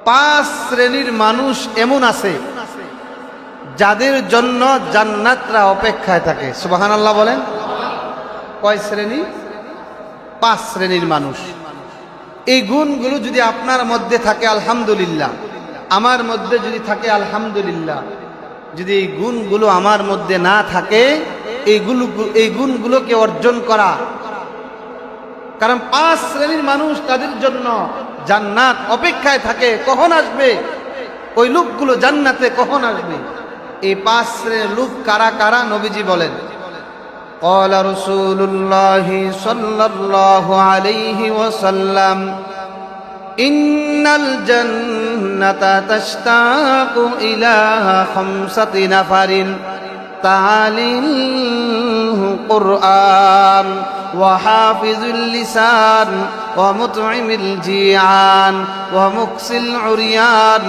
পাঁচ শ্রেণীর মানুষ এমন আছে যাদের জন্য জান্নাতরা অপেক্ষায় থাকে। সুবহানাল্লাহ বলেন। কয় শ্রেণী? পাঁচ শ্রেণীর মানুষ। এই গুণগুলো যদি আপনার মধ্যে থাকে আলহামদুলিল্লাহ, আমার মধ্যে যদি থাকে আলহামদুলিল্লাহ। যদি এই গুণগুলো আমার মধ্যে না থাকে, এই গুণগুলোকে অর্জন করা, কারণ পাঁচ শ্রেণীর মানুষ তাদের জন্য জান্নাত অপেক্ষায় থাকে। কখন আসবে ওই লোকগুলো জান্নাতে, কখন আসবে? এই পাঁচ শ্রেণীর লোক কারা কারা নবীজি বলেন। قال رسول الله صلى الله عليه وسلم إن الجنة تشتاق إلى خمسة نفر تعالي القرآن وحافظ اللسان ومطعم الجيعان ومكس العريان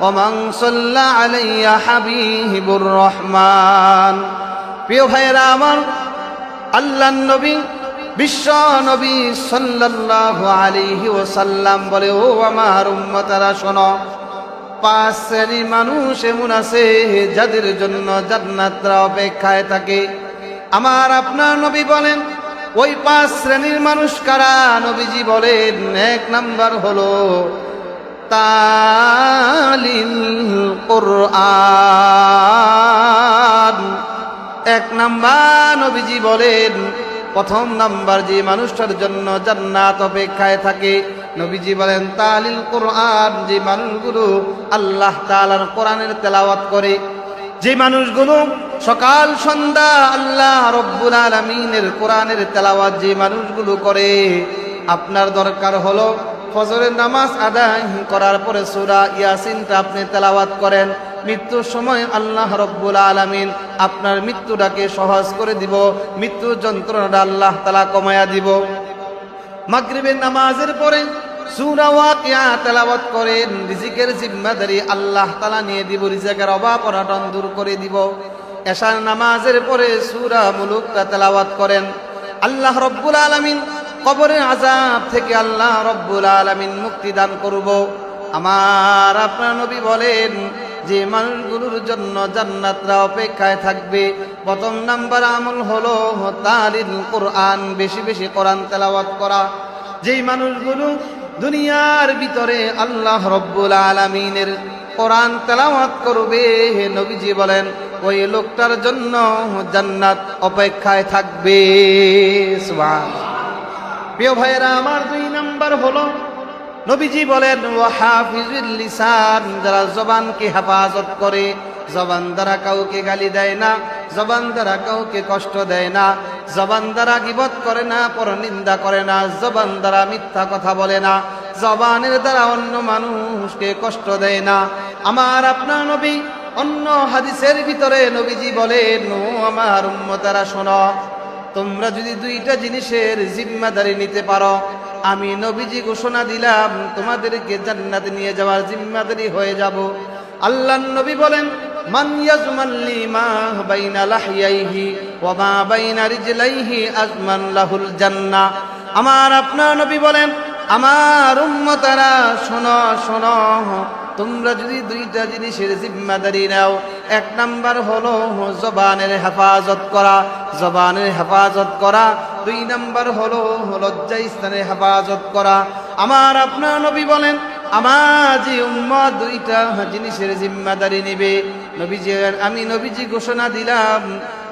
ومن صلى علي حبيب الرحمن। প্রিয় ভাইয়েরা আমার, আল্লাহর নবী বিশ্ব নবী সাল্লাল্লাহু আলাইহি ওয়াসাল্লাম বলে, ও আমার উম্মতারা শোনো, পাঁচ শ্রেণীর মানুষ এমন আছে যাদের জন্য জান্নাতরা অপেক্ষায় থাকে। আমার আপনার নবী বলেন ওই পাঁচ শ্রেণীর মানুষ কারা? নবীজি বলেন এক নাম্বার হলো তালিল কুরআন। এক নাম্বার নবীজি বলেন, প্রথম নাম্বার যে মানুষটার জন্য জান্নাত অপেক্ষায় থাকে, নবীজি বলেন তালিল কুরআন। যে মানুষগুলো আল্লাহ তাআলার কোরআনের তেলাওয়াত করে, যে মানুষগুলো সকাল সন্ধ্যা আল্লাহ রব্বুল আলামিনের কোরআনের তেলাওয়াত যে মানুষগুলো করে, আপনার দরকার হলো ফজরের নামাজ আদায় করার পরে সূরা ইয়াসিনটা আপনি তেলাওয়াত করেন। মৃত্যুর সময় আল্লাহ রব্বুল আলামিন আপনার মৃত্যুটাকে সহজ করে দিব, মৃত্যুর যন্ত্রণাটা আল্লাহ তাআলা কমায়া দিব। মাগরিবের নামাজের পরে সূরা ওয়াকিয়া তেলাওয়াত করেন, রিজিকের জিম্মাদারি আল্লাহ তাআলা নিয়ে দিব, রিজিকের অভাব অনটন দূর করে দিব। এশার নামাজের পরে সূরা মুলুকটা তেলাওয়াত করেন, আল্লাহ রব্বুল আলামিন কবরের আযাব থেকে আল্লাহ রব্বুল আলামিন মুক্তি দান করব। আমার আপনার নবী বলেন যে মানুষগুলোর জন্য জান্নাতরা অপেক্ষায় থাকবে, প্রথম নাম্বার আমল হলো তালিল কুরআন, বেশি বেশি কোরআন তেলাওয়াত করা। যেই মানুষগুলো দুনিয়ার ভিতরে আল্লাহ রব্বুল আলামিনের কোরআন তেলাওয়াত করবে, নবীজি বলেন ওই লোকটার জন্য জান্নাত অপেক্ষায় থাকবে। সুবহানাল্লাহ। প্রিয় ভাইয়েরা আমার, দুই নাম্বার হলো নবীজি বলেন ওয়াহাফিজুল লিসান, যারা জবানকে হেফাজত করে, জবান দ্বারা কাউকে গালি দেয় না, জবান দ্বারা কাউকে কষ্ট দেয় না, জবান দ্বারা গীবত করে না, পরনিন্দা করে না, জবান দ্বারা মিথ্যা কথা বলে না, জবানের দ্বারা অন্য মানুষকে কষ্ট দেয় না। আমার আপনার নবী অন্য হাদিসের ভিতরে নবীজি বলেন, ও আমার উম্মতারা শোনো, তোমরা যদি দুইটা জিনিসের জিম্মাদারি নিতে পারো, আমি নবীজি ঘোষণা দিলাম তোমাদেরকে জান্নাতে নিয়ে যাওয়ার জিম্মাদারি হয়ে যাব। আল্লাহর নবী বলেন, মান ইয়াজমাল্লি মা বাইনা লাহিয়াইহি ওয়া মা বাইনা রিজলাইহি আজমান লাহুল জান্নাহ। আমার আপনার নবী বলেন, আমার উম্মতারা শোনো শোনো, তোমরা যদি দুইটা জিনিসের জিম্মাদারি নাও, এক নাম্বার হলো জবানের হেফাজত করা, জবানের হেফাজত করা। দুই নাম্বার হলো লজ্জাস্থানের হেফাজত করা। আমার আপনার নবী বলেন, আমার যে উম্মত দুইটা জিনিসের জিম্মাদারি নেবে, আমি নবীজি ঘোষণা দিলাম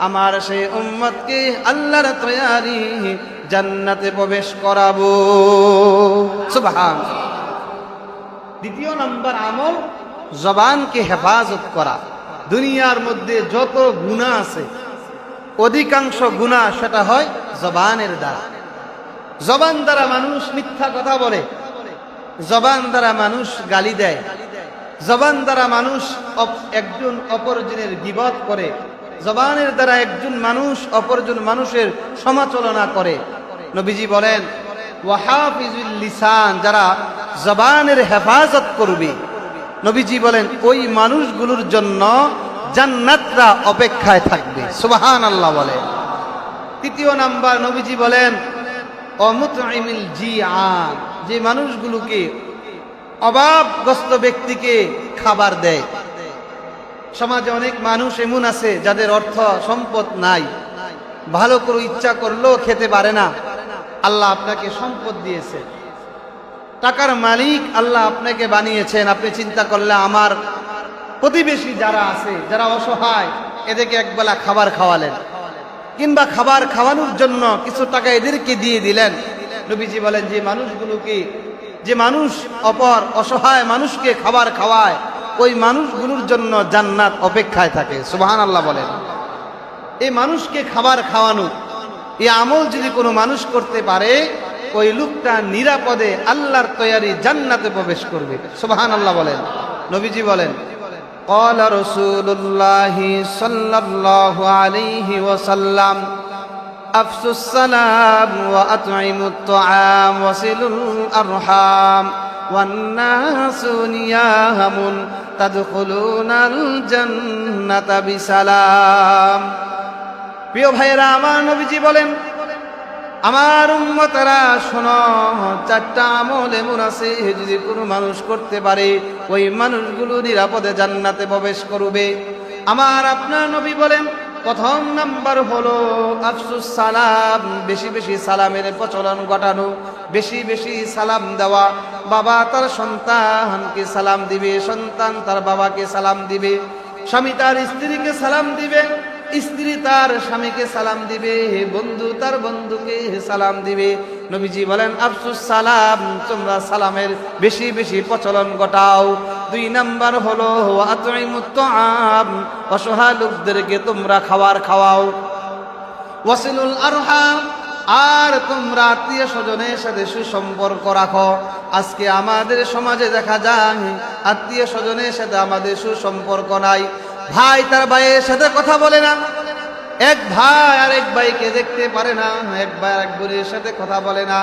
আমার সেই উম্মতকে আল্লাহর তৈয়ারি জান্নাতে প্রবেশ করাবো। সুবহানাল্লাহ। দ্বিতীয় নাম্বার আমল জবানকে হেফাজত করা। দুনিয়ার মধ্যে যত গুনাহ আছে, অধিকাংশ গুনাহ সেটা হয় জবানের দ্বারা। জবান দ্বারা মানুষ মিথ্যা কথা বলে, জবান দ্বারা মানুষ গালি দেয়, জবান দ্বারা মানুষ একজন অপরজনের গীবত করে, জবানের দ্বারা একজন মানুষ অপরজন মানুষের সমালোচনা করে। নবীজি বলেন ওয়াহাফিজুল লিসান, যারা জবানের হেফাজত করবে, নবীজি বলেন ওই মানুষগুলোর জন্য জান্নাতরা অপেক্ষায় থাকবে। সুবহানাল্লাহ বলে। তৃতীয় নাম্বার নবীজি বলেন অমুতঈমিল জিআন, যে মানুষগুলোকে অভাবগ্রস্ত ব্যক্তিকে খাবার দেয়। সমাজে অনেক মানুষ এমন আছে যাদের অর্থ সম্পদ নাই, ভালো করে ইচ্ছা করলেও খেতে পারে না। আল্লাহ আপনাকে সম্পদ দিয়েছে, টাকার মালিক আল্লাহ আপনাকে বানিয়েছেন। আপনি চিন্তা করলে আমার প্রতিবেশী যারা আছে, যারা অসহায়, এদেরকে একবেলা খাবার খাওয়ালেন, কিংবা খাবার খাওয়ানোর জন্য কিছু টাকা এদেরকে দিয়ে দিলেন। নবীজি বলেন যে মানুষ অপর অসহায় মানুষকে খাবার খাওয়ায়, ওই মানুষগুলোর জন্য জান্নাত অপেক্ষায় থাকে। সুবহানাল্লাহ বলেন। এই মানুষকে খাবার খাওয়ানো, এই আমল যদি কোনো মানুষ করতে পারে, ওই লোকটা নিরাপদে আল্লাহর তৈয়ারি জান্নাতে প্রবেশ করবে। সুবহানাল্লাহ বলেন। নবীজি বলেন, قال رسول الله صلى الله عليه وسلم أفشوا السلام وأطعموا الطعام وصلوا الأرحام والناس نيام تدخلون الجنة بسلام। প্রিয় ভাইরা আমার, নবীজি বলেন, আমার উম্মতেরা শোনো, চারটা আমল এমন আছে যদি কোনো মানুষ করতে পারে, ওই মানুষগুলো নিরাপদে জান্নাতে প্রবেশ করবে। আমার আপনার নবী বলেন, প্রথম নাম্বার হলো আফসুস সালাম, বেশি বেশি সালামের প্রচলন ঘটানো, বেশি বেশি সালাম দেওয়া। বাবা তার সন্তানকে সালাম দিবে, সন্তান তার বাবাকে সালাম দিবে, স্বামী তার স্ত্রীকে সালাম দিবে, স্ত্রী তার স্বামীকে সালাম দিবে, বন্ধু তার বন্ধুকে সালাম দিবে। নবীজি বলেন, আফসুস সালাম, তোমরা সালামের বেশি বেশি প্রচলন ঘটাও। দুই নাম্বার হলো আতঈমুত তাআম, অসহায় লোকদেরকে তোমরা খাবার খাওয়াও। ওয়াসিলুল আরহাম, আর তোমরা আত্মীয় স্বজনের সাথে সুসম্পর্ক রাখো। আজকে আমাদের সমাজে দেখা যায় আত্মীয় স্বজনের সাথে আমাদের সুসম্পর্ক নাই। ভাই তার ভাইয়ের সাথে কথা বলে না, এক ভাই আর এক ভাইকে দেখতে পারে না, এক ভাই এক বোনের সাথে কথা বলে না,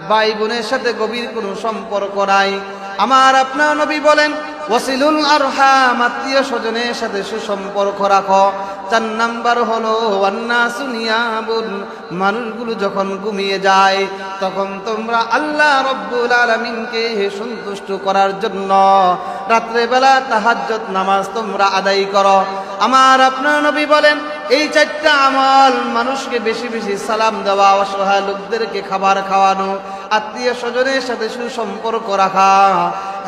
ভাই বোনের সাথে গভীর কোনো সম্পর্ক নাই। আমার আপনার নবী বলেন, ওয়াসিলুল আরহাম, আত্মীয় স্বজনের সাথে সুসম্পর্ক রাখো। চার নাম্বার হলো ওয়ান্নাসু নিয়ামুন, মানুষগুলো যখন ঘুমিয়ে যায় তখন তোমরা আল্লাহ রব্বুল আলামিনকে সন্তুষ্ট করার জন্য রাত্রেবেলা তাহাজ্জুদ নামাজ তোমরা আদায় করো। আমার আপনার নবী বলেন, এই চারটা আমল, মানুষকে বেশি বেশি সালাম দেওয়া, অসহায় লোকদেরকে খাবার খাওয়ানো, আত্মীয় স্বজনের সাথে সুসম্পর্ক রাখা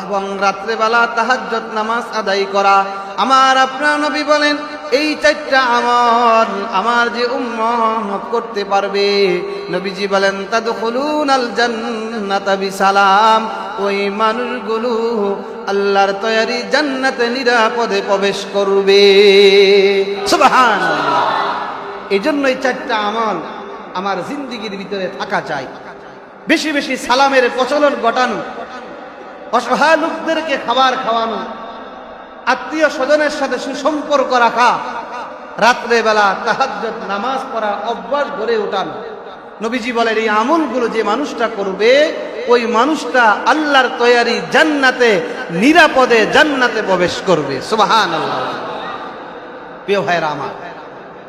এবং রাত্রেবেলা তাহাজ্জুদ নামাজ আদায় করা। আমার আপনার নবী বলেন, এই চারটা আমল আমার যে উম্মত করতে পারবে, নবীজি বলেন, তাদখুলুনাল জান্নাতা বিসালাম, ওই মানুষগুলো আল্লাহর তৈয়ারি জান্নাতে নিরাপদে প্রবেশ করবে। সুবহানাল্লাহ। এই জন্য এই চারটা আমল আমার জিন্দেগির ভিতরে থাকা চাই। বেশি বেশি সালামের প্রচলন ঘটানো, অসহায় লোকদেরকে খাবার খাওয়ানো, আত্মীয় স্বজনের সাথে সুসম্পর্ক রাখা, রাত্রেবেলা তাহাজ্জুদ নামাজ পড়ার অভ্যাস গড়ে ওঠানো। নবীজি বলেন, এই আমলগুলো যে মানুষটা করবে, ওই মানুষটা আল্লাহর তৈয়ারি জান্নাতে নিরাপদে জান্নাতে প্রবেশ করবে। সুবহানাল্লাহ। প্রিয় ভাইরা আমার,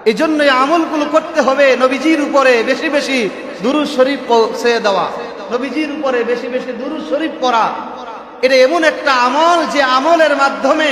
এই জন্য এই আমলগুলো করতে হবে। নবীজির উপরে বেশি বেশি দুরূদ শরীফ পৌঁছে দেওয়া, নবীজির উপরে বেশি বেশি দুরূদ শরীফ পড়া, এটা এমন একটা আমল যে আমলের মাধ্যমে